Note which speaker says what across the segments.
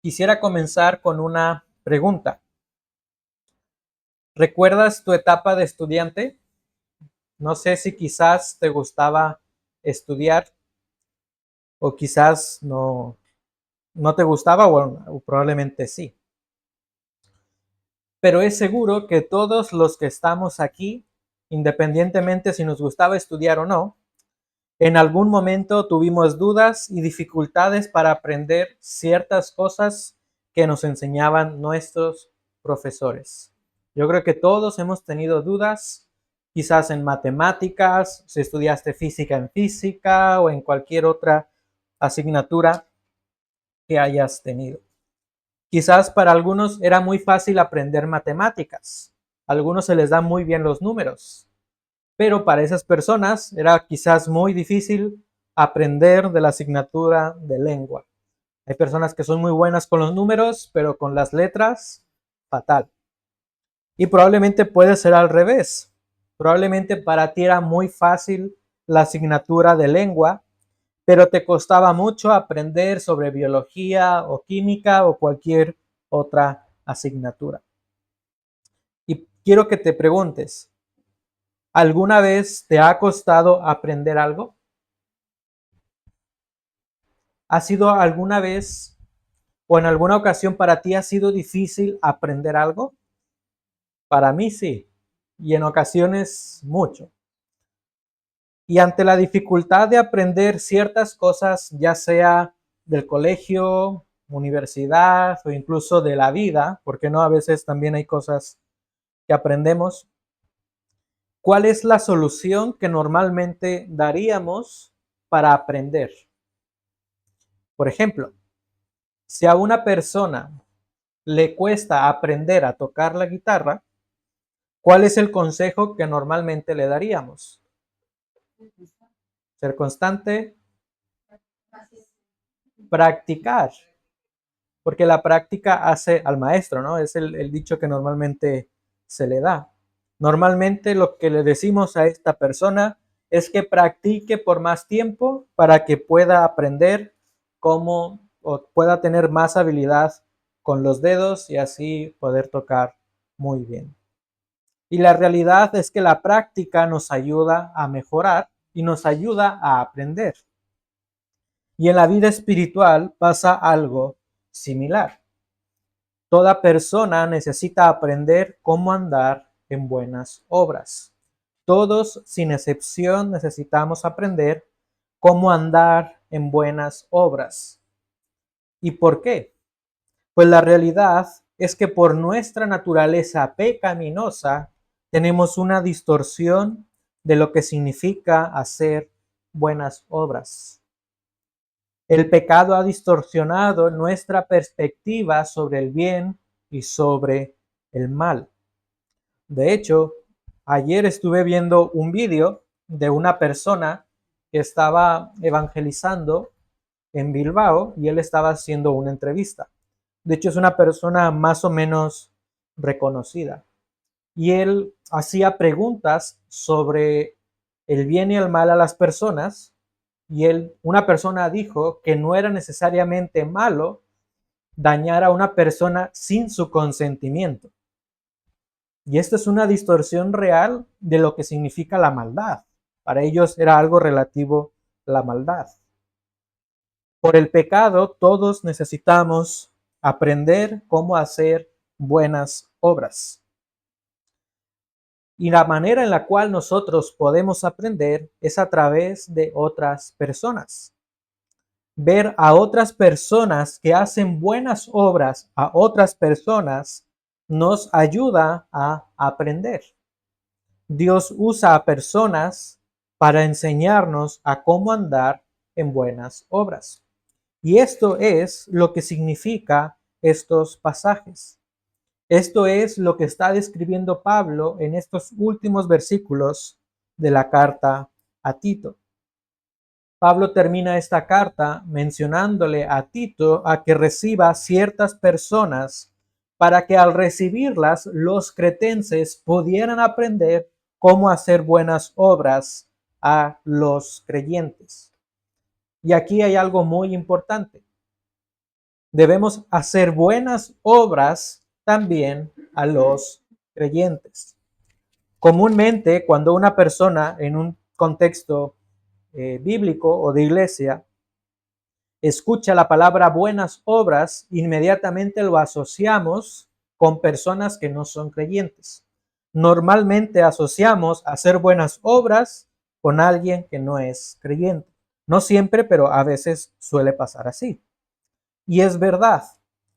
Speaker 1: Quisiera comenzar con una pregunta. ¿Recuerdas tu etapa de estudiante? No sé si quizás te gustaba estudiar o quizás no te gustaba o probablemente sí. Pero es seguro que todos los que estamos aquí, independientemente si nos gustaba estudiar o no, en algún momento tuvimos dudas y dificultades para aprender ciertas cosas que nos enseñaban nuestros profesores. Yo creo que todos hemos tenido dudas, quizás en matemáticas, si estudiaste física en física o en cualquier otra asignatura que hayas tenido. Quizás para algunos era muy fácil aprender matemáticas. A algunos se les dan muy bien los números, pero para esas personas era quizás muy difícil aprender de la asignatura de lengua. Hay personas que son muy buenas con los números, pero con las letras, fatal. Y probablemente puede ser al revés. Probablemente para ti era muy fácil la asignatura de lengua, pero te costaba mucho aprender sobre biología o química o cualquier otra asignatura. Y quiero que te preguntes, ¿alguna vez te ha costado aprender algo? ¿Ha sido alguna vez o en alguna ocasión para ti ha sido difícil aprender algo? Para mí sí, y en ocasiones mucho. Y ante la dificultad de aprender ciertas cosas, ya sea del colegio, universidad o incluso de la vida, porque no a veces también hay cosas que aprendemos, ¿cuál es la solución que normalmente daríamos para aprender? Por ejemplo, si a una persona le cuesta aprender a tocar la guitarra, ¿cuál es el consejo que normalmente le daríamos? Ser constante, practicar, porque la práctica hace al maestro, ¿no? Es el dicho que normalmente se le da. Normalmente lo que le decimos a esta persona es que practique por más tiempo para que pueda aprender cómo o pueda tener más habilidad con los dedos y así poder tocar muy bien. Y la realidad es que la práctica nos ayuda a mejorar y nos ayuda a aprender. Y en la vida espiritual pasa algo similar. Toda persona necesita aprender cómo andar en buenas obras. Todos, sin excepción, necesitamos aprender cómo andar en buenas obras. ¿Y por qué? Pues la realidad es que por nuestra naturaleza pecaminosa tenemos una distorsión de lo que significa hacer buenas obras. El pecado ha distorsionado nuestra perspectiva sobre el bien y sobre el mal. De hecho, ayer estuve viendo un vídeo de una persona que estaba evangelizando en Bilbao y él estaba haciendo una entrevista. De hecho, es una persona más o menos reconocida. Y él hacía preguntas sobre el bien y el mal a las personas. Y una persona dijo que no era necesariamente malo dañar a una persona sin su consentimiento. Y esto es una distorsión real de lo que significa la maldad. Para ellos era algo relativo la maldad. Por el pecado, todos necesitamos aprender cómo hacer buenas obras. Y la manera en la cual nosotros podemos aprender es a través de otras personas. Ver a otras personas que hacen buenas obras a otras personas nos ayuda a aprender. Dios usa a personas para enseñarnos a cómo andar en buenas obras. Y esto es lo que significa estos pasajes. Esto es lo que está describiendo Pablo en estos últimos versículos de la carta a Tito. Pablo termina esta carta mencionándole a Tito a que reciba ciertas personas para que al recibirlas los cretenses pudieran aprender cómo hacer buenas obras a los creyentes. Y aquí hay algo muy importante. debemos hacer buenas obras también a los creyentes. Comúnmente, cuando una persona en un contexto bíblico o de iglesia escucha la palabra buenas obras, inmediatamente lo asociamos con personas que no son creyentes. Normalmente asociamos hacer buenas obras con alguien que no es creyente. No siempre, pero a veces suele pasar así. Y es verdad,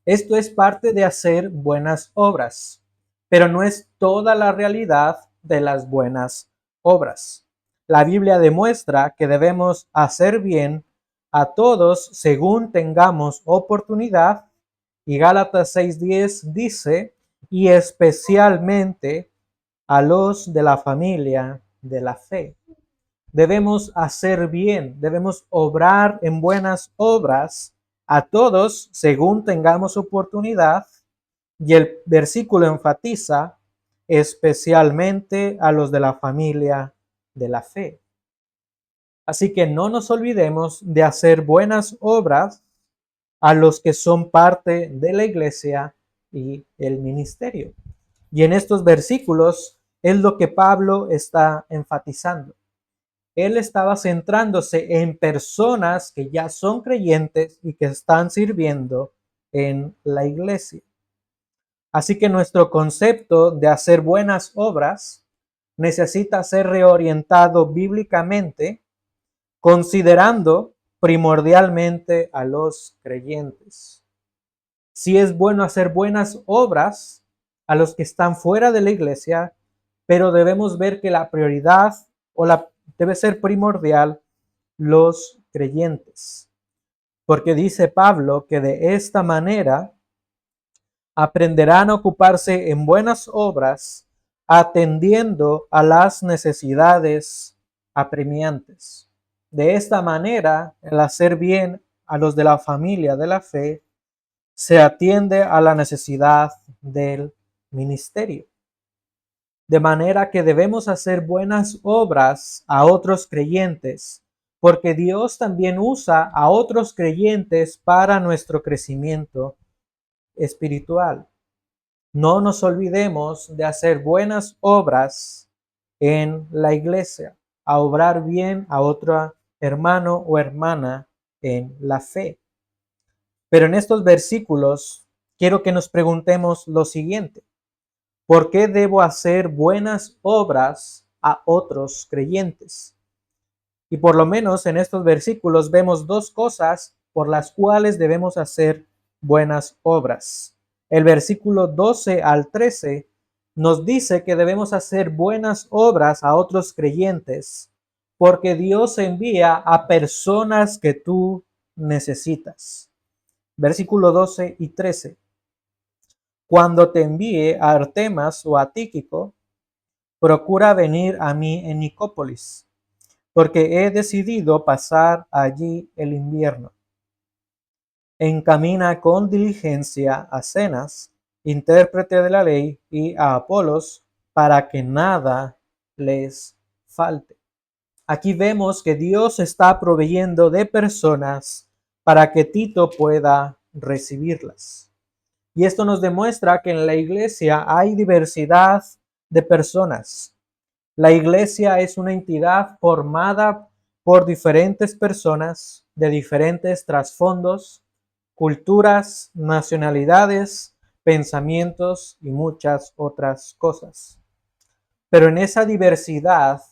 Speaker 1: esto es parte de hacer buenas obras, pero no es toda la realidad de las buenas obras. La Biblia demuestra que debemos hacer bien a todos según tengamos oportunidad, y Gálatas 6:10 dice, y especialmente a los de la familia de la fe. Debemos hacer bien, debemos obrar en buenas obras a todos según tengamos oportunidad, y el versículo enfatiza especialmente a los de la familia de la fe. Así que no nos olvidemos de hacer buenas obras a los que son parte de la iglesia y el ministerio. Y en estos versículos es lo que Pablo está enfatizando. Él estaba centrándose en personas que ya son creyentes y que están sirviendo en la iglesia. Así que nuestro concepto de hacer buenas obras necesita ser reorientado bíblicamente, considerando primordialmente a los creyentes. Sí es bueno hacer buenas obras a los que están fuera de la iglesia, pero debemos ver que la prioridad debe ser primordial los creyentes. Porque dice Pablo que de esta manera aprenderán a ocuparse en buenas obras, atendiendo a las necesidades apremiantes. De esta manera, el hacer bien a los de la familia de la fe se atiende a la necesidad del ministerio. De manera que debemos hacer buenas obras a otros creyentes, porque Dios también usa a otros creyentes para nuestro crecimiento espiritual. No nos olvidemos de hacer buenas obras en la iglesia, a obrar bien a otro hermano o hermana en la fe. Pero en estos versículos quiero que nos preguntemos lo siguiente: ¿por qué debo hacer buenas obras a otros creyentes? Y por lo menos en estos versículos vemos dos cosas por las cuales debemos hacer buenas obras. El versículo 12 al 13 nos dice que debemos hacer buenas obras a otros creyentes porque Dios envía a personas que tú necesitas. Versículo 12 y 13. Cuando te envíe a Artemas o a Tíquico, procura venir a mí en Nicópolis, porque he decidido pasar allí el invierno. Encamina con diligencia a Zenas, intérprete de la ley, y a Apolos, para que nada les falte. Aquí vemos que Dios está proveyendo de personas para que Tito pueda recibirlas. Y esto nos demuestra que en la iglesia hay diversidad de personas. La iglesia es una entidad formada por diferentes personas de diferentes trasfondos, culturas, nacionalidades, pensamientos y muchas otras cosas. Pero en esa diversidad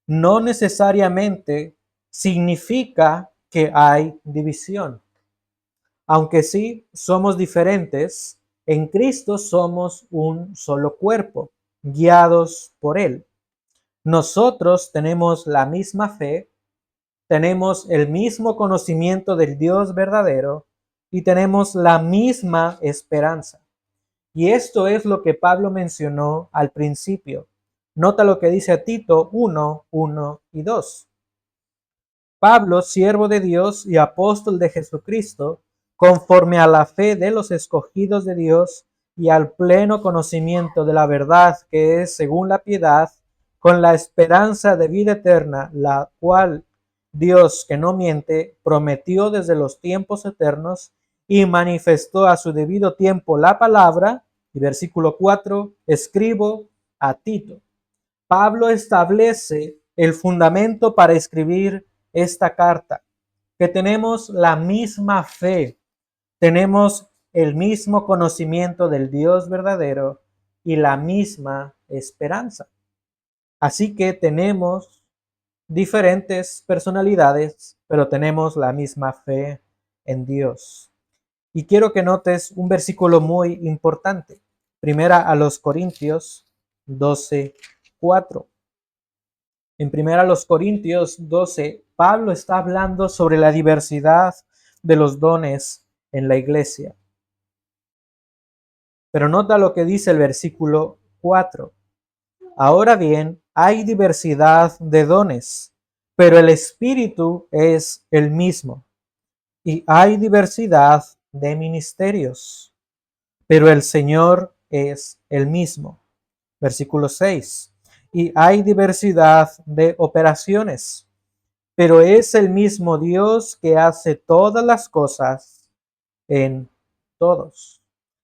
Speaker 1: no necesariamente significa que hay división. Aunque sí somos diferentes, en Cristo somos un solo cuerpo, guiados por Él. Nosotros tenemos la misma fe, tenemos el mismo conocimiento del Dios verdadero y tenemos la misma esperanza. Y esto es lo que Pablo mencionó al principio. Nota lo que dice a Tito 1, 1 y 2. Pablo, siervo de Dios y apóstol de Jesucristo, conforme a la fe de los escogidos de Dios y al pleno conocimiento de la verdad que es según la piedad, con la esperanza de vida eterna, la cual Dios, que no miente, prometió desde los tiempos eternos y manifestó a su debido tiempo la palabra. Y versículo 4, escribo a Tito. Pablo establece el fundamento para escribir esta carta, que tenemos la misma fe, tenemos el mismo conocimiento del Dios verdadero y la misma esperanza. Así que tenemos diferentes personalidades, pero tenemos la misma fe en Dios. Y quiero que notes un versículo muy importante. Primera a los Corintios 12:4. En Primera a los Corintios 12, Pablo está hablando sobre la diversidad de los dones en la iglesia. Pero nota lo que dice el versículo 4. Ahora bien, hay diversidad de dones, pero el Espíritu es el mismo. Y hay diversidad de ministerios, pero el Señor es el mismo. Versículo 6. Y hay diversidad de operaciones, pero es el mismo Dios que hace todas las cosas en todos.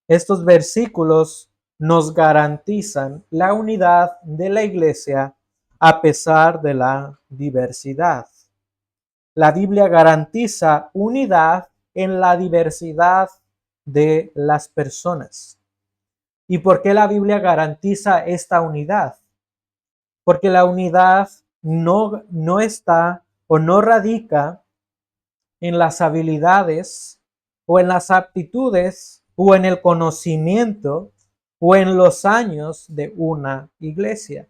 Speaker 1: Estos versículos nos garantizan la unidad de la iglesia a pesar de la diversidad. La Biblia garantiza unidad en la diversidad de las personas. ¿Y por qué la Biblia garantiza esta unidad? Porque la unidad no está o no radica en las habilidades o en las aptitudes o en el conocimiento o en los años de una iglesia.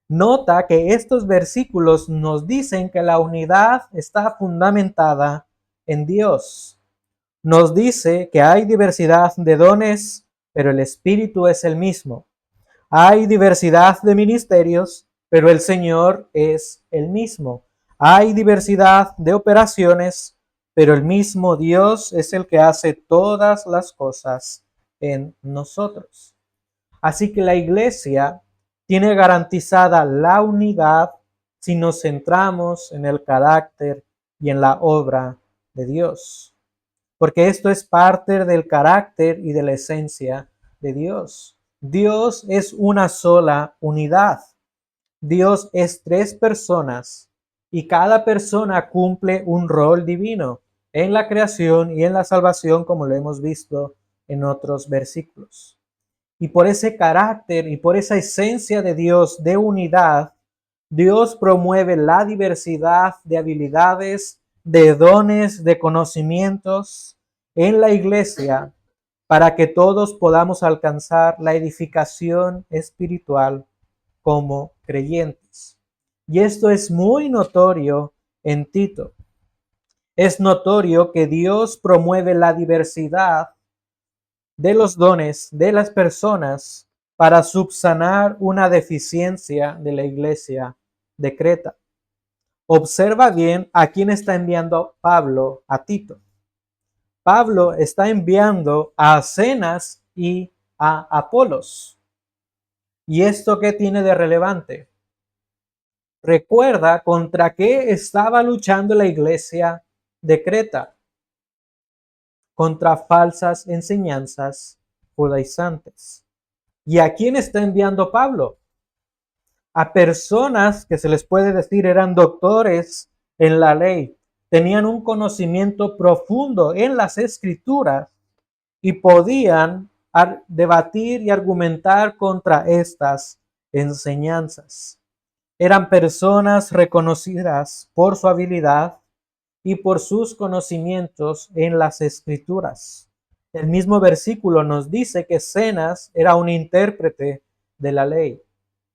Speaker 1: Nota que estos versículos nos dicen que la unidad está fundamentada en Dios. Nos dice que hay diversidad de dones, pero el Espíritu es el mismo. Hay diversidad de ministerios, pero el Señor es el mismo. Hay diversidad de operaciones, pero el mismo Dios es el que hace todas las cosas en nosotros. Así que la iglesia tiene garantizada la unidad si nos centramos en el carácter y en la obra de Dios. Porque esto es parte del carácter y de la esencia de Dios. Dios es una sola unidad. Dios es tres personas y cada persona cumple un rol divino en la creación y en la salvación, como lo hemos visto en otros versículos. Y por ese carácter y por esa esencia de Dios de unidad, Dios promueve la diversidad de habilidades, de dones, de conocimientos en la iglesia para que todos podamos alcanzar la edificación espiritual como creyentes. Y esto es muy notorio en Tito. Es notorio que Dios promueve la diversidad de los dones de las personas para subsanar una deficiencia de la iglesia de Creta. Observa bien a quién está enviando Pablo a Tito. Pablo está enviando a Zenas y a Apolos. ¿Y esto qué tiene de relevante? Recuerda contra qué estaba luchando la iglesia de Creta. Contra falsas enseñanzas judaizantes. ¿Y a quién está enviando Pablo? A personas que se les puede decir eran doctores en la ley, tenían un conocimiento profundo en las escrituras y podían debatir y argumentar contra estas enseñanzas. Eran personas reconocidas por su habilidad y por sus conocimientos en las escrituras. El mismo versículo nos dice que Zenas era un intérprete de la ley.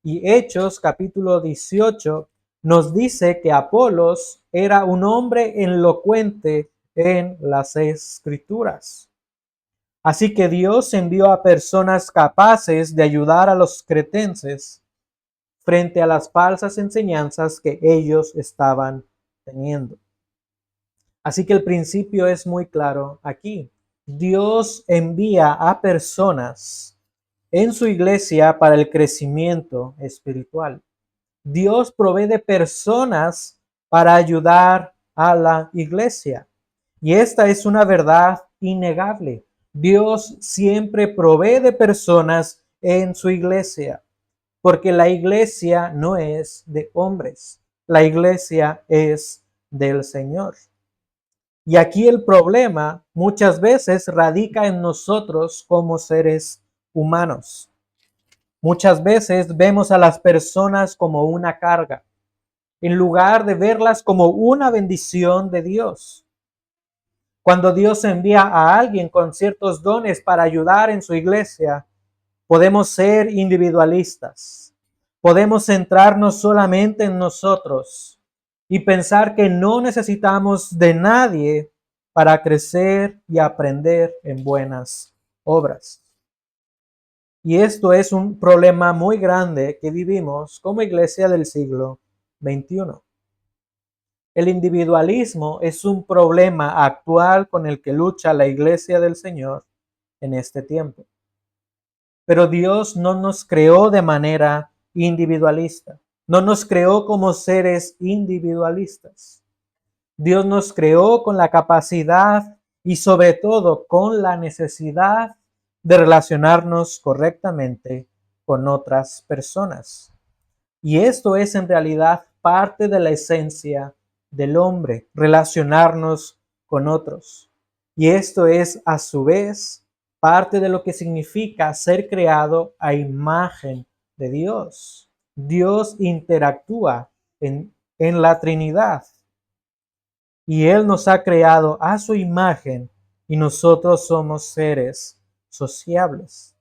Speaker 1: Y Hechos capítulo 18 nos dice que Apolos era un hombre elocuente en las escrituras. Así que Dios envió a personas capaces de ayudar a los cretenses frente a las falsas enseñanzas que ellos estaban teniendo. Así que el principio es muy claro aquí. Dios envía a personas en su iglesia para el crecimiento espiritual. Dios provee de personas para ayudar a la iglesia. Y esta es una verdad innegable. Dios siempre provee de personas en su iglesia, porque la iglesia no es de hombres, la iglesia es del Señor. Y aquí el problema muchas veces radica en nosotros como seres humanos. Muchas veces vemos a las personas como una carga, en lugar de verlas como una bendición de Dios. Cuando Dios envía a alguien con ciertos dones para ayudar en su iglesia, podemos ser individualistas. Podemos centrarnos solamente en nosotros y pensar que no necesitamos de nadie para crecer y aprender en buenas obras. Y esto es un problema muy grande que vivimos como iglesia del siglo XXI. El individualismo es un problema actual con el que lucha la iglesia del Señor en este tiempo. Pero Dios no nos creó de manera individualista. No nos creó como seres individualistas. Dios nos creó con la capacidad y sobre todo con la necesidad de relacionarnos correctamente con otras personas. Y esto es en realidad parte de la esencia del hombre, relacionarnos con otros. Y esto es a su vez parte de lo que significa ser creado a imagen de Dios. Dios interactúa en la Trinidad y Él nos ha creado a su imagen y nosotros somos seres sociables.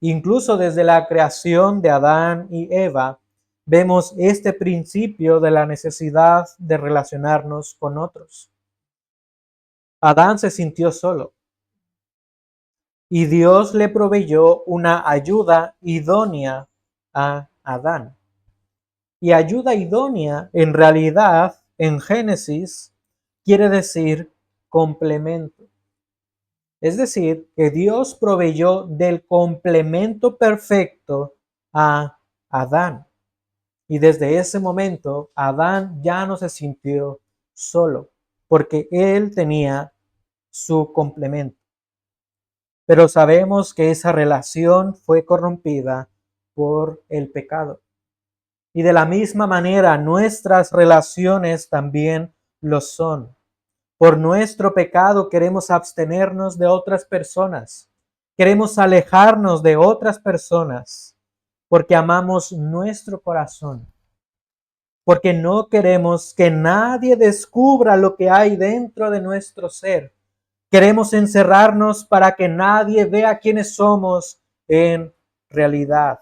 Speaker 1: Incluso desde la creación de Adán y Eva, vemos este principio de la necesidad de relacionarnos con otros. Adán se sintió solo y Dios le proveyó una ayuda idónea a Adán. Y ayuda idónea, en realidad, en Génesis, quiere decir complemento. Es decir, que Dios proveyó del complemento perfecto a Adán. Y desde ese momento, Adán ya no se sintió solo, porque él tenía su complemento. Pero sabemos que esa relación fue corrompida por el pecado. Y de la misma manera, nuestras relaciones también lo son. Por nuestro pecado queremos abstenernos de otras personas. Queremos alejarnos de otras personas porque amamos nuestro corazón. Porque no queremos que nadie descubra lo que hay dentro de nuestro ser. Queremos encerrarnos para que nadie vea quiénes somos en realidad.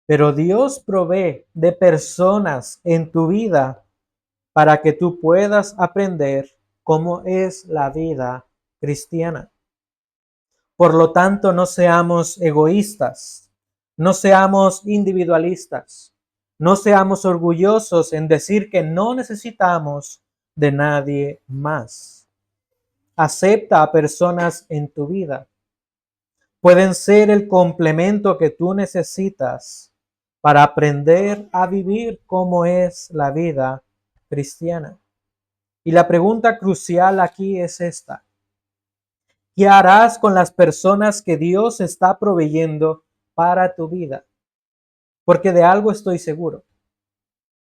Speaker 1: Pero Dios provee de personas en tu vida para que tú puedas aprender cómo es la vida cristiana. Por lo tanto, no seamos egoístas, no seamos individualistas, no seamos orgullosos en decir que no necesitamos de nadie más. Acepta a personas en tu vida. Pueden ser el complemento que tú necesitas para aprender a vivir cómo es la vida cristiana. Y la pregunta crucial aquí es esta: ¿qué harás con las personas que Dios está proveyendo para tu vida? Porque de algo estoy seguro.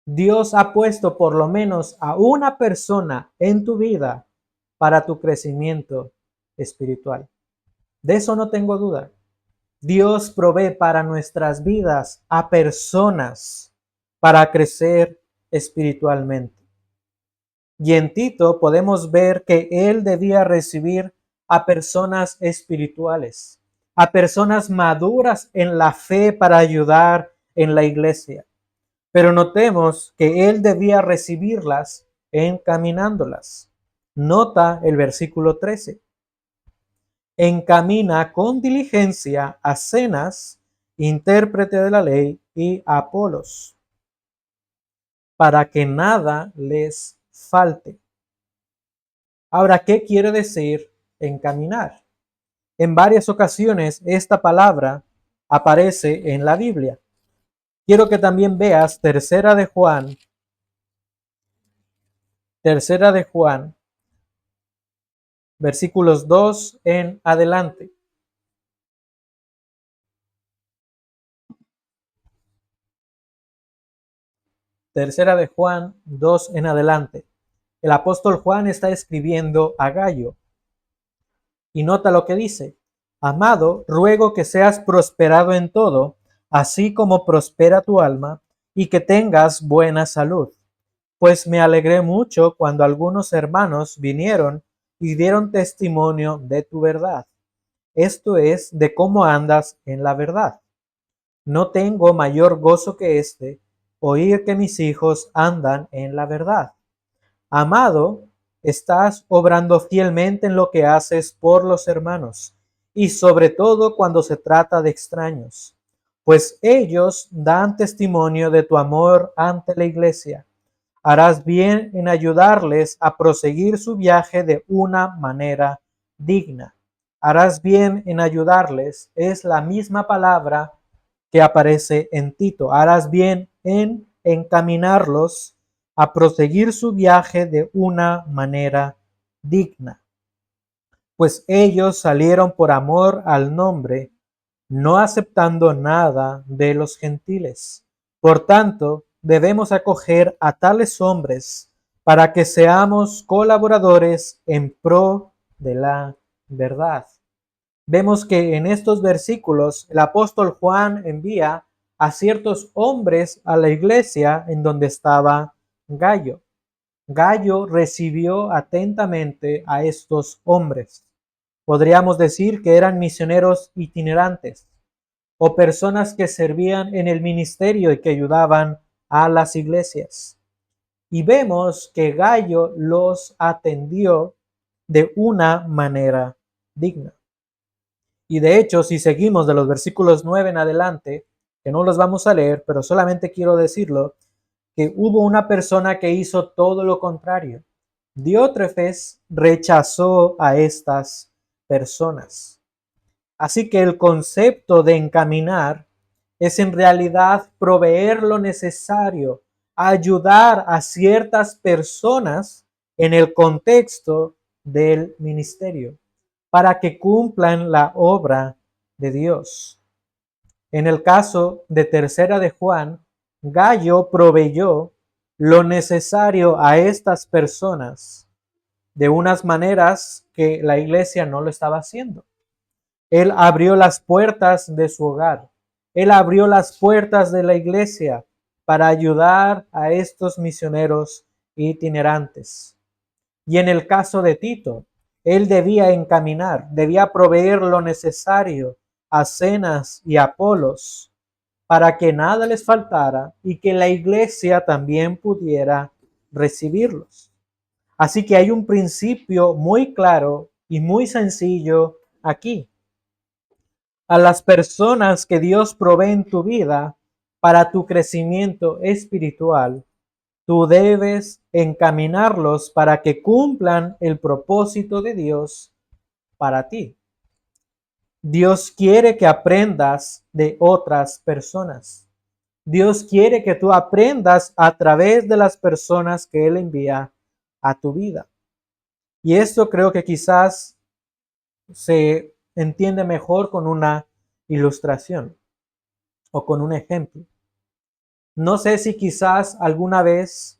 Speaker 1: Dios ha puesto por lo menos a una persona en tu vida para tu crecimiento espiritual. De eso no tengo duda. Dios provee para nuestras vidas a personas para crecer espiritualmente. Y en Tito podemos ver que él debía recibir a personas espirituales, a personas maduras en la fe para ayudar en la iglesia. Pero notemos que él debía recibirlas encaminándolas. Nota el versículo 13. Encamina con diligencia a Zenas, intérprete de la ley, y a Apolos, para que nada les falte. Ahora, ¿qué quiere decir encaminar? En varias ocasiones esta palabra aparece en la Biblia. Quiero que también veas Tercera de Juan, versículos 2 en adelante. Tercera de Juan 2 en adelante. El apóstol Juan está escribiendo a Gayo. Y nota lo que dice: Amado, ruego que seas prosperado en todo, así como prospera tu alma, y que tengas buena salud. Pues me alegré mucho cuando algunos hermanos vinieron y dieron testimonio de tu verdad. Esto es, de cómo andas en la verdad. No tengo mayor gozo que este, oír que mis hijos andan en la verdad. Amado, estás obrando fielmente en lo que haces por los hermanos, y sobre todo cuando se trata de extraños, pues ellos dan testimonio de tu amor ante la iglesia. Harás bien en ayudarles a proseguir su viaje de una manera digna. Harás bien en ayudarles, es la misma palabra que aparece en Tito. Harás bien en encaminarlos a proseguir su viaje de una manera digna, pues ellos salieron por amor al nombre, no aceptando nada de los gentiles. Por tanto, debemos acoger a tales hombres para que seamos colaboradores en pro de la verdad. Vemos que en estos versículos el apóstol Juan envía a ciertos hombres a la iglesia en donde estaba Gayo. Gayo recibió atentamente a estos hombres. Podríamos decir que eran misioneros itinerantes o personas que servían en el ministerio y que ayudaban a las iglesias. Y vemos que Gayo los atendió de una manera digna. Y de hecho, si seguimos de los versículos 9 en adelante, que no los vamos a leer, pero solamente quiero decirlo, que hubo una persona que hizo todo lo contrario. Diótrefes rechazó a estas personas. Así que el concepto de encaminar es en realidad proveer lo necesario, ayudar a ciertas personas en el contexto del ministerio para que cumplan la obra de Dios. En el caso de Tercera de Juan, Gayo proveyó lo necesario a estas personas de unas maneras que la iglesia no lo estaba haciendo. Él abrió las puertas de su hogar. Él abrió las puertas de la iglesia para ayudar a estos misioneros itinerantes. Y en el caso de Tito, él debía encaminar, debía proveer lo necesario a Zenas y a Apolos para que nada les faltara y que la iglesia también pudiera recibirlos. Así que hay un principio muy claro y muy sencillo aquí. A las personas que Dios provee en tu vida para tu crecimiento espiritual, tú debes encaminarlos para que cumplan el propósito de Dios para ti. Dios quiere que aprendas de otras personas. Dios quiere que tú aprendas a través de las personas que Él envía a tu vida. Y esto creo que quizás se entiende mejor con una ilustración o con un ejemplo. No sé si quizás alguna vez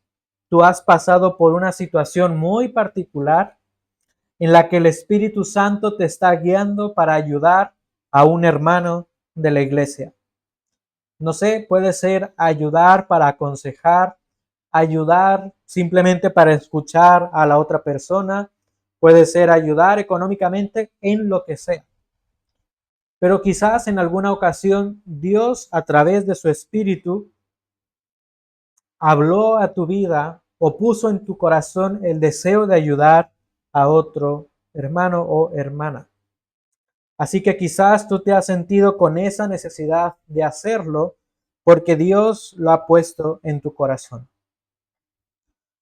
Speaker 1: tú has pasado por una situación muy particular en la que el Espíritu Santo te está guiando para ayudar a un hermano de la iglesia. No sé, puede ser ayudar para aconsejar, ayudar simplemente para escuchar a la otra persona, puede ser ayudar económicamente, en lo que sea. Pero quizás en alguna ocasión Dios, a través de su Espíritu, habló a tu vida o puso en tu corazón el deseo de ayudar a otro hermano o hermana. Así que quizás tú te has sentido con esa necesidad de hacerlo porque Dios lo ha puesto en tu corazón.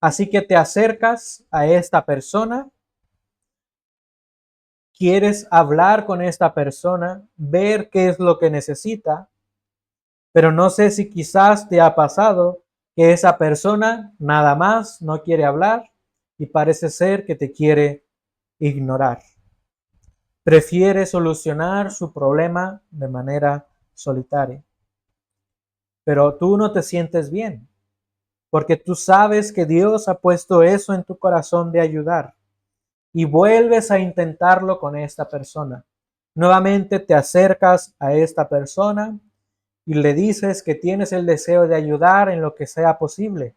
Speaker 1: Así que te acercas a esta persona, quieres hablar con esta persona, ver qué es lo que necesita, pero no sé si quizás te ha pasado que esa persona nada más no quiere hablar y parece ser que te quiere ignorar. Prefiere solucionar su problema de manera solitaria. Pero tú no te sientes bien, porque tú sabes que Dios ha puesto eso en tu corazón de ayudar. Y vuelves a intentarlo con esta persona. Nuevamente te acercas a esta persona y le dices que tienes el deseo de ayudar en lo que sea posible.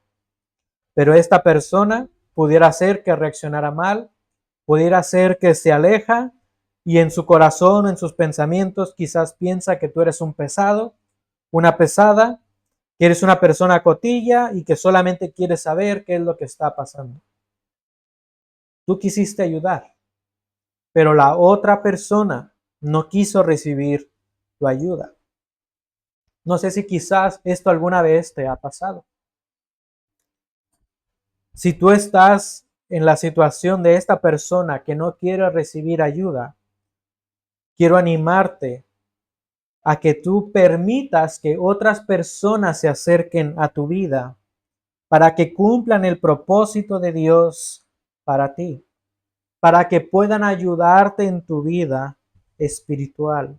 Speaker 1: Pero esta persona pudiera ser que reaccionara mal, pudiera ser que se aleja y en su corazón, en sus pensamientos, quizás piensa que tú eres un pesado, una pesada, que eres una persona cotilla y que solamente quieres saber qué es lo que está pasando. Tú quisiste ayudar, pero la otra persona no quiso recibir tu ayuda. No sé si quizás esto alguna vez te ha pasado. Si tú estás en la situación de esta persona que no quiere recibir ayuda, quiero animarte a que tú permitas que otras personas se acerquen a tu vida para que cumplan el propósito de Dios para ti, para que puedan ayudarte en tu vida espiritual.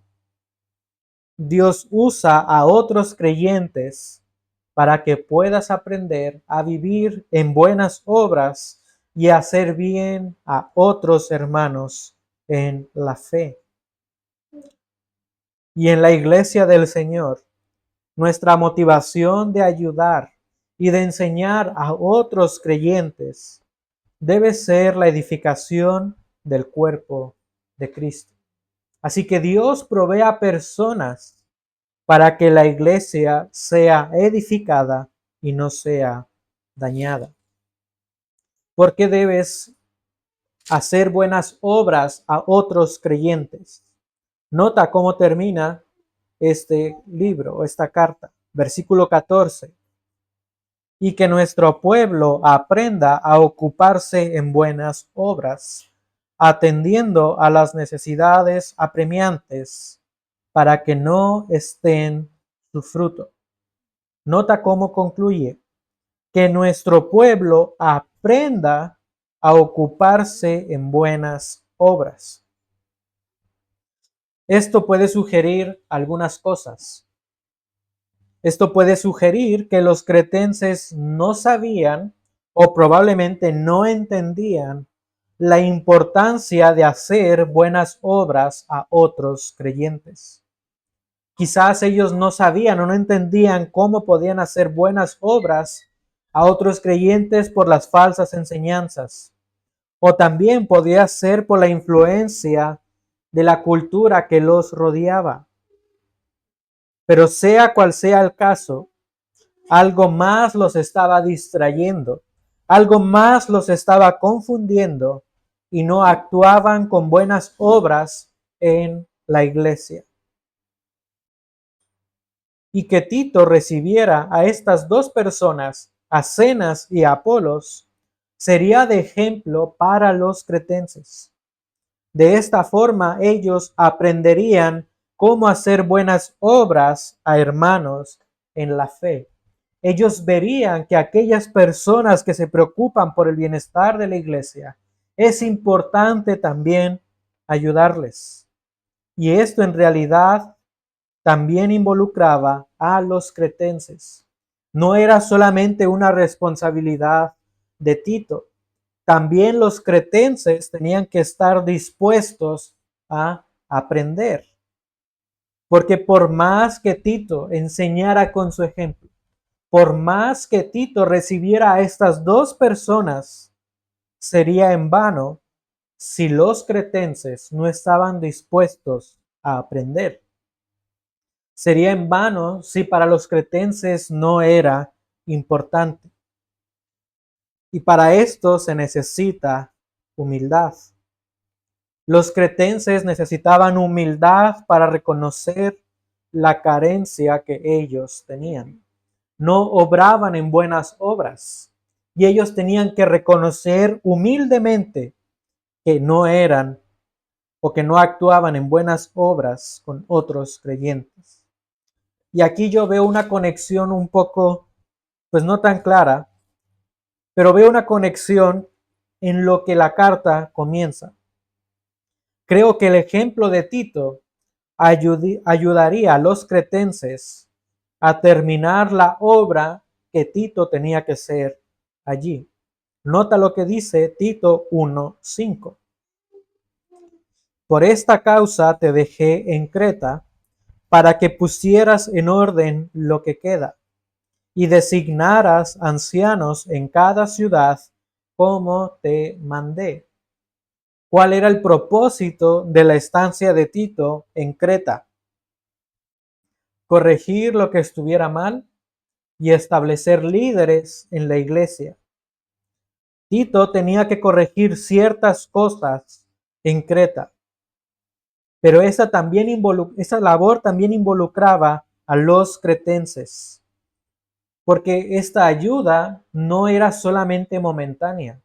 Speaker 1: Dios usa a otros creyentes para que puedas aprender a vivir en buenas obras y hacer bien a otros hermanos en la fe. Y en la iglesia del Señor, nuestra motivación de ayudar y de enseñar a otros creyentes debe ser la edificación del cuerpo de Cristo. Así que Dios provee a personas para que la iglesia sea edificada y no sea dañada. ¿Por qué debes hacer buenas obras a otros creyentes? Nota cómo termina este libro, esta carta, versículo 14. Y que nuestro pueblo aprenda a ocuparse en buenas obras, atendiendo a las necesidades apremiantes, para que no estén su fruto. Nota cómo concluye, que nuestro pueblo aprenda a ocuparse en buenas obras. Esto puede sugerir algunas cosas. Esto puede sugerir que los cretenses no sabían o probablemente no entendían la importancia de hacer buenas obras a otros creyentes. Quizás ellos no sabían o no entendían cómo podían hacer buenas obras a otros creyentes por las falsas enseñanzas. O también podía ser por la influencia de la cultura que los rodeaba. Pero sea cual sea el caso, algo más los estaba distrayendo, algo más los estaba confundiendo y no actuaban con buenas obras en la iglesia. Y que Tito recibiera a estas dos personas, a Zenas y a Apolos, sería de ejemplo para los cretenses. De esta forma ellos aprenderían cómo hacer buenas obras a hermanos en la fe. Ellos verían que aquellas personas que se preocupan por el bienestar de la iglesia, es importante también ayudarles. Y esto en realidad también involucraba a los cretenses. No era solamente una responsabilidad de Tito. También los cretenses tenían que estar dispuestos a aprender. Porque por más que Tito enseñara con su ejemplo, por más que Tito recibiera a estas dos personas, sería en vano si los cretenses no estaban dispuestos a aprender. Sería en vano si para los cretenses no era importante. Y para esto se necesita humildad. Los cretenses necesitaban humildad para reconocer la carencia que ellos tenían. No obraban en buenas obras y ellos tenían que reconocer humildemente que no eran o que no actuaban en buenas obras con otros creyentes. Y aquí yo veo una conexión un poco, pues no tan clara, pero veo una conexión en lo que la carta comienza. Creo que el ejemplo de Tito ayudaría a los cretenses a terminar la obra que Tito tenía que hacer allí. Nota lo que dice Tito 1:5. Por esta causa te dejé en Creta, para que pusieras en orden lo que queda, y designaras ancianos en cada ciudad, como te mandé. ¿Cuál era el propósito de la estancia de Tito en Creta? Corregir lo que estuviera mal y establecer líderes en la iglesia. Tito tenía que corregir ciertas cosas en Creta, pero esa labor también involucraba a los cretenses, porque esta ayuda no era solamente momentánea,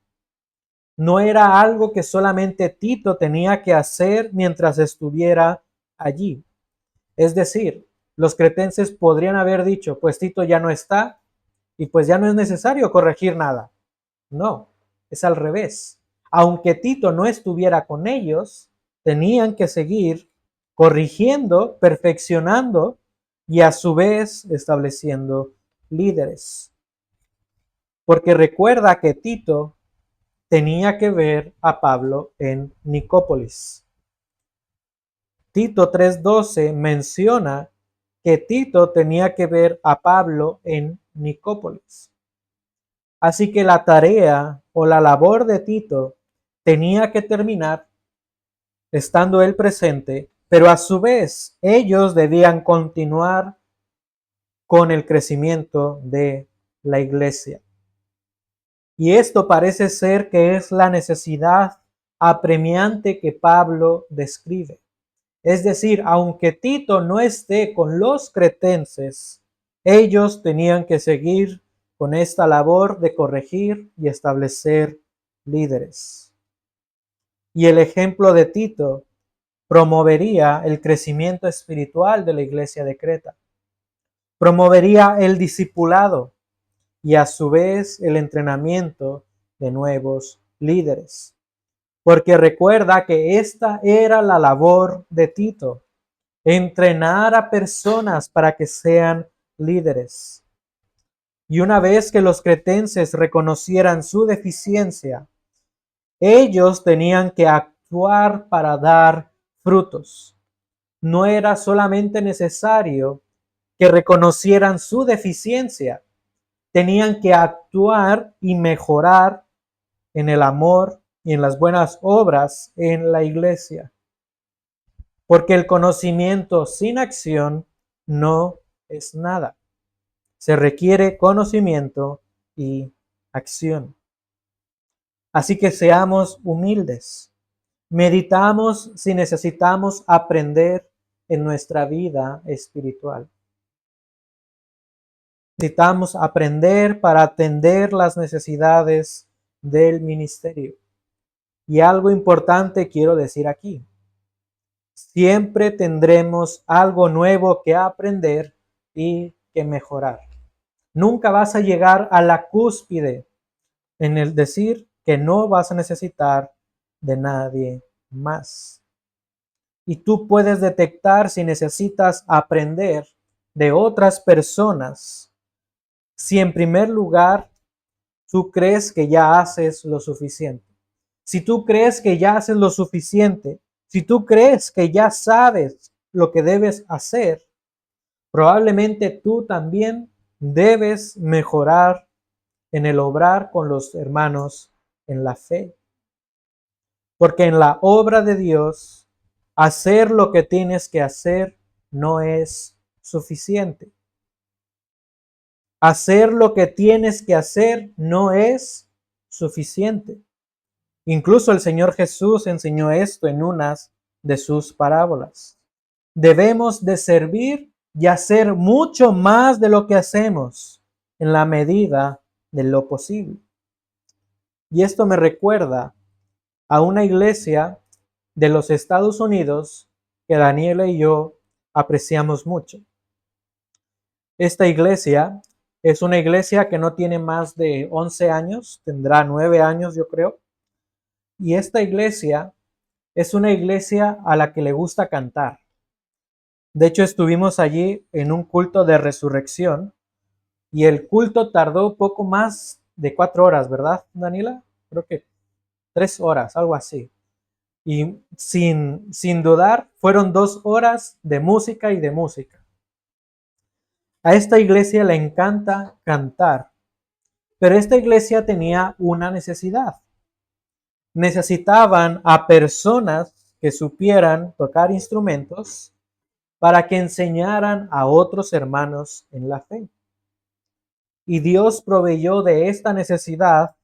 Speaker 1: no era algo que solamente Tito tenía que hacer mientras estuviera allí. Es decir, los cretenses podrían haber dicho, pues Tito ya no está y pues ya no es necesario corregir nada. No, es al revés. Aunque Tito no estuviera con ellos, tenían que seguir corrigiendo, perfeccionando y a su vez estableciendo líderes. Porque recuerda que Tito tenía que ver a Pablo en Nicópolis. Tito 3:12 menciona que Tito tenía que ver a Pablo en Nicópolis. Así que la tarea o la labor de Tito tenía que terminar estando él presente, pero a su vez ellos debían continuar con el crecimiento de la iglesia. Y esto parece ser que es la necesidad apremiante que Pablo describe. Es decir, aunque Tito no esté con los cretenses, ellos tenían que seguir con esta labor de corregir y establecer líderes. Y el ejemplo de Tito promovería el crecimiento espiritual de la iglesia de Creta. Promovería el discipulado y a su vez el entrenamiento de nuevos líderes. Porque recuerda que esta era la labor de Tito, entrenar a personas para que sean líderes. Y una vez que los cretenses reconocieran su deficiencia, ellos tenían que actuar para dar frutos. No era solamente necesario que reconocieran su deficiencia, tenían que actuar y mejorar en el amor y en las buenas obras en la iglesia. Porque el conocimiento sin acción no es nada. Se requiere conocimiento y acción. Así que seamos humildes. Meditamos si necesitamos aprender en nuestra vida espiritual. Necesitamos aprender para atender las necesidades del ministerio. Y algo importante quiero decir aquí. Siempre tendremos algo nuevo que aprender y que mejorar. Nunca vas a llegar a la cúspide en el decir que no vas a necesitar de nadie más. Y tú puedes detectar si necesitas aprender de otras personas, si en primer lugar tú crees que ya haces lo suficiente. Si tú crees que ya haces lo suficiente, si tú crees que ya sabes lo que debes hacer, probablemente tú también debes mejorar en el obrar con los hermanos en la fe. Porque en la obra de Dios, hacer lo que tienes que hacer no es suficiente. Hacer lo que tienes que hacer no es suficiente. Incluso el Señor Jesús enseñó esto en unas de sus parábolas. Debemos de servir y hacer mucho más de lo que hacemos en la medida de lo posible. Y esto me recuerda a una iglesia de los Estados Unidos que Daniela y yo apreciamos mucho. Esta iglesia es una iglesia que no tiene más de 11 años, tendrá 9 años yo creo. Y esta iglesia Es una iglesia a la que le gusta cantar. De hecho, estuvimos allí en un culto de resurrección y el culto tardó poco más de 4 horas, ¿verdad, Daniela? Creo que 3 horas, algo así. Y sin dudar, fueron 2 horas de música y de música. A esta iglesia le encanta cantar, pero esta iglesia tenía una necesidad. Necesitaban a personas que supieran tocar instrumentos para que enseñaran a otros hermanos en la fe. Y Dios proveyó de esta necesidad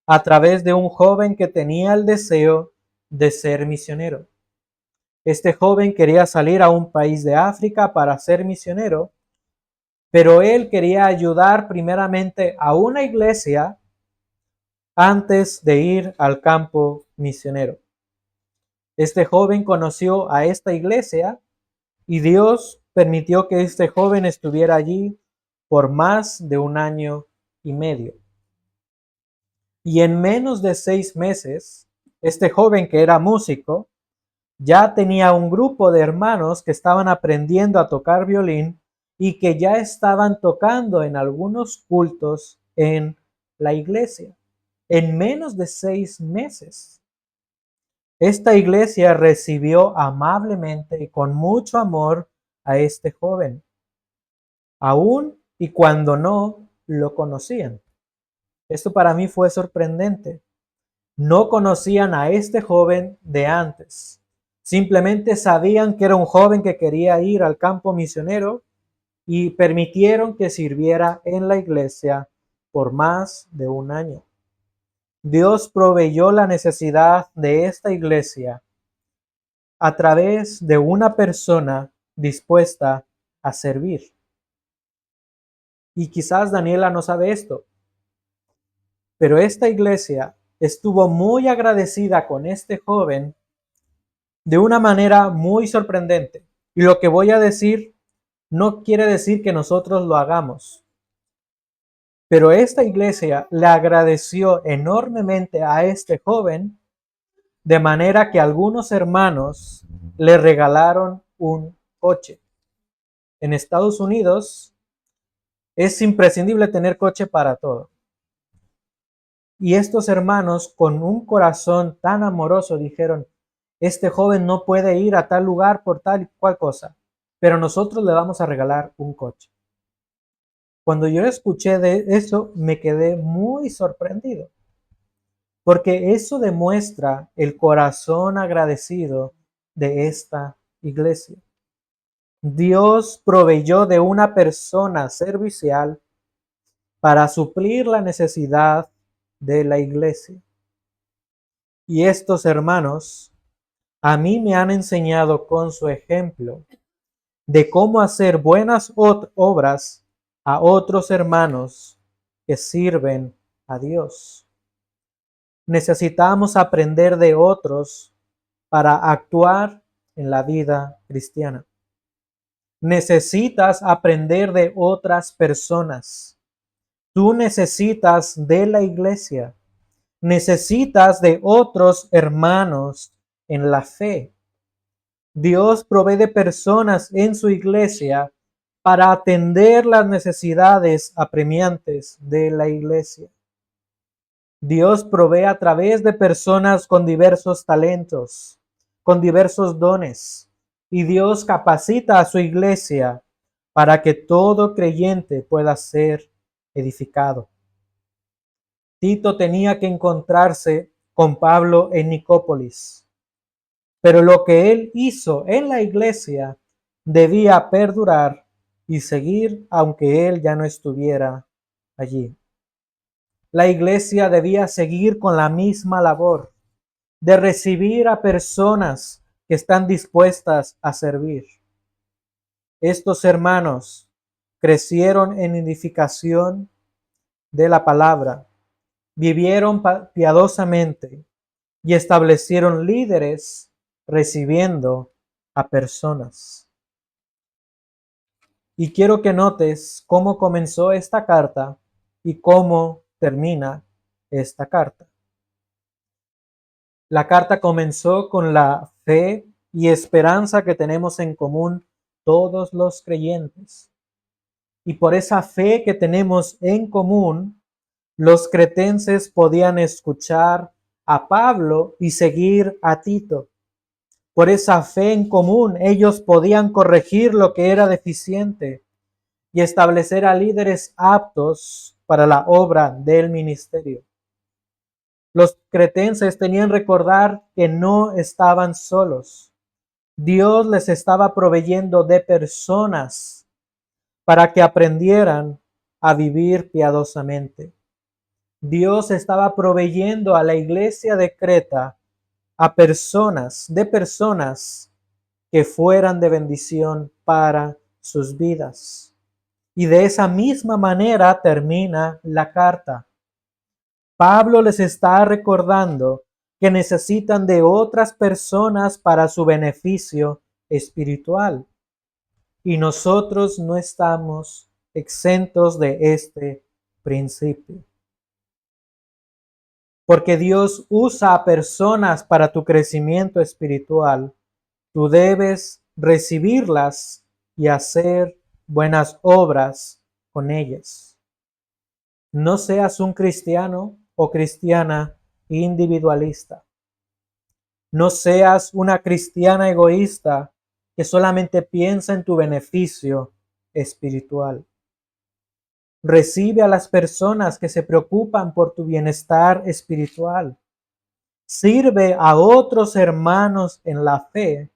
Speaker 1: a través de un joven que tenía el deseo de ser misionero. Este joven quería salir a un país de África para ser misionero, pero él quería ayudar primeramente a una iglesia antes de ir al campo misionero. Este joven conoció a esta iglesia y Dios permitió que este joven estuviera allí por más de 1 año y medio. Y en menos de 6 meses, este joven que era músico ya tenía un grupo de hermanos que estaban aprendiendo a tocar violín y que ya estaban tocando en algunos cultos en la iglesia. En menos de 6 meses. Esta iglesia recibió amablemente y con mucho amor a este joven, aún y cuando no lo conocían. Esto para mí fue sorprendente. No conocían a este joven de antes. Simplemente sabían que era un joven que quería ir al campo misionero y permitieron que sirviera en la iglesia por más de 1 año. Dios proveyó la necesidad de esta iglesia a través de una persona dispuesta a servir. Y quizás Daniela no sabe esto, pero esta iglesia estuvo muy agradecida con este joven de una manera muy sorprendente. Y lo que voy a decir no quiere decir que nosotros lo hagamos, pero esta iglesia le agradeció enormemente a este joven, de manera que algunos hermanos le regalaron un coche. En Estados Unidos es imprescindible tener coche para todo. Y estos hermanos, con un corazón tan amoroso, dijeron, este joven no puede ir a tal lugar por tal y cual cosa, pero nosotros le vamos a regalar un coche. Cuando yo escuché de eso, me quedé muy sorprendido, porque eso demuestra el corazón agradecido de esta iglesia. Dios proveyó de una persona servicial para suplir la necesidad de la iglesia. Y estos hermanos a mí me han enseñado con su ejemplo de cómo hacer buenas obras a otros hermanos que sirven a Dios. Necesitamos aprender de otros para actuar en la vida cristiana. Necesitas aprender de otras personas. Tú necesitas de la iglesia. Necesitas de otros hermanos en la fe. Dios provee de personas en su iglesia para atender las necesidades apremiantes de la iglesia. Dios provee a través de personas con diversos talentos, con diversos dones, y Dios capacita a su iglesia para que todo creyente pueda ser edificado. Tito tenía que encontrarse con Pablo en Nicópolis, pero lo que él hizo en la iglesia debía perdurar y seguir aunque él ya no estuviera allí. La iglesia debía seguir con la misma labor de recibir a personas que están dispuestas a servir. Estos hermanos crecieron en edificación de la palabra, vivieron piadosamente y establecieron líderes recibiendo a personas. Y quiero que notes cómo comenzó esta carta y cómo termina esta carta. La carta comenzó con la fe y esperanza que tenemos en común todos los creyentes. Y por esa fe que tenemos en común, los cretenses podían escuchar a Pablo y seguir a Tito. Por esa fe en común, ellos podían corregir lo que era deficiente y establecer a líderes aptos para la obra del ministerio. Los cretenses tenían que recordar que no estaban solos. Dios les estaba proveyendo de personas para que aprendieran a vivir piadosamente. Dios estaba proveyendo a la iglesia de Creta a personas que fueran de bendición para sus vidas. Y de esa misma manera termina la carta. Pablo les está recordando que necesitan de otras personas para su beneficio espiritual. Y nosotros no estamos exentos de este principio. Porque Dios usa a personas para tu crecimiento espiritual. Tú debes recibirlas y hacer buenas obras con ellas. No seas un cristiano o cristiana individualista. No seas una cristiana egoísta que solamente piensa en tu beneficio espiritual. Recibe a las personas que se preocupan por tu bienestar espiritual. Sirve a otros hermanos en la fe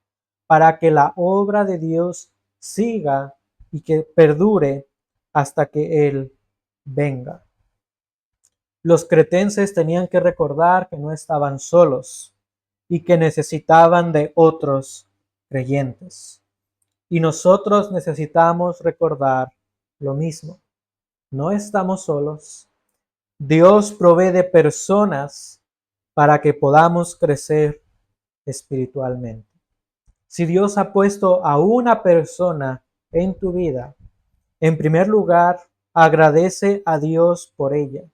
Speaker 1: para que la obra de Dios siga y que perdure hasta que Él venga. Los cretenses tenían que recordar que no estaban solos y que necesitaban de otros creyentes. Y nosotros necesitamos recordar lo mismo. No estamos solos. Dios provee de personas para que podamos crecer espiritualmente. Si Dios ha puesto a una persona en tu vida, en primer lugar, agradece a Dios por ella.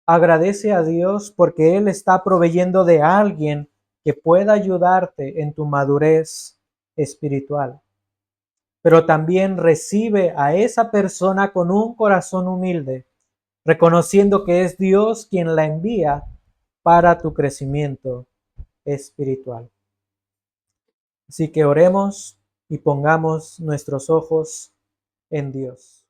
Speaker 1: Agradece a Dios porque Él está proveyendo de alguien que pueda ayudarte en tu madurez espiritual. Pero también recibe a esa persona con un corazón humilde, reconociendo que es Dios quien la envía para tu crecimiento espiritual. Así que oremos y pongamos nuestros ojos en Dios.